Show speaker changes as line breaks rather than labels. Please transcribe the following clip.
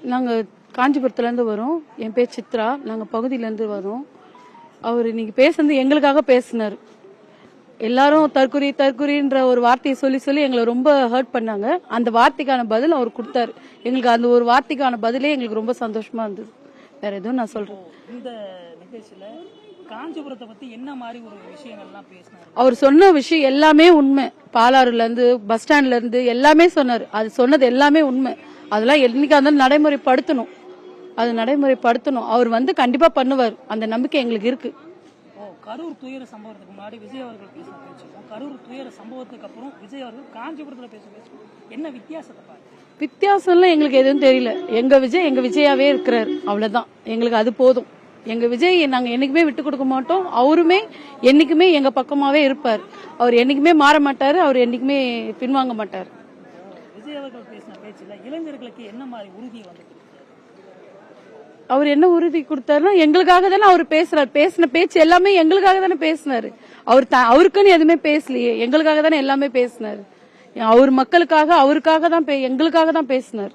நாங்கள் காஞ்சிபுரத்துலேருந்து வரோம். என் பேர் சித்ரா. நாங்கள் பகுதியிலேருந்து வரோம். அவர் இன்னைக்கு பேசுனது எங்களுக்காக பேசினார். எல்லாரும் தற்குறின்ற ஒரு வார்த்தையை சொல்லி எங்களை ரொம்ப ஹர்ட் பண்ணாங்க. அந்த வார்த்தைக்கான பதில் அவர் கொடுத்தாரு. எங்களுக்கு அந்த ஒரு வார்த்தைக்கான பதிலே எங்களுக்கு ரொம்ப சந்தோஷமா இருந்தது. வேற எதுவும் நான் சொல்றேன்.
இந்த நிகழ்ச்சியில காஞ்சிபுரத்தை பத்தி என்ன மாதிரி ஒரு விஷயங்கள்லாம் பேசினாரு? அவர்
சொன்ன விஷயம் எல்லாமே உண்மை. பாலாறுல இருந்து பஸ் ஸ்டாண்ட்ல இருந்து எல்லாமே சொன்னாரு. அது சொன்னது எல்லாமே உண்மை. அதெல்லாம் என்னைக்கா இருந்தாலும் நடைமுறைப்படுத்தணும். அது நடைமுறைப்படுத்தணும். அவர் கண்டிப்பா பண்ணுவார். அந்த நம்பிக்கை எங்களுக்கு இருக்கு.
கரூர் துயர சம்பவத்துக்கு முன்னாடி விஜய் அவர்கள் பேசின பேச்சு, கரூர் துயர சம்பவத்துக்கு அப்புறம் விஜய் அவர்கள் காஞ்சிபுரத்துல பேச என்ன வித்தியாசத்தை பாருங்க?
வித்தியாசம்லாம் எங்களுக்கு எதுவும் தெரியல. எங்க விஜயாவே இருக்கிறார். அவ்வளவுதான். எங்களுக்கு அது போதும். எங்க விஜய் நாங்க என்னைக்குமே விட்டு கொடுக்க மாட்டோம். அவருமே என்னைக்குமே எங்க பக்கமாவே இருப்பார். அவர் என்னைக்குமே மாற மாட்டாரு. அவர் என்னைக்குமே பின்வாங்க மாட்டார்.
விஜய் அவர்கள் பேசின பேச்சுல இளைஞர்களுக்கு என்ன மாதிரி உறுதி வந்து
அவர் என்ன உறுதி கொடுத்தாருன்னா எங்களுக்காக தானே அவர் பேசுறாரு. பேசின பேச்சு எல்லாமே எங்களுக்காக தானே பேசினாரு. அவருக்குன்னு எதுவுமே பேசலையே. எங்களுக்காக தானே எல்லாமே பேசினாரு. அவர் மக்களுக்காக அவருக்காக தான் எங்களுக்காக தான் பேசினார்.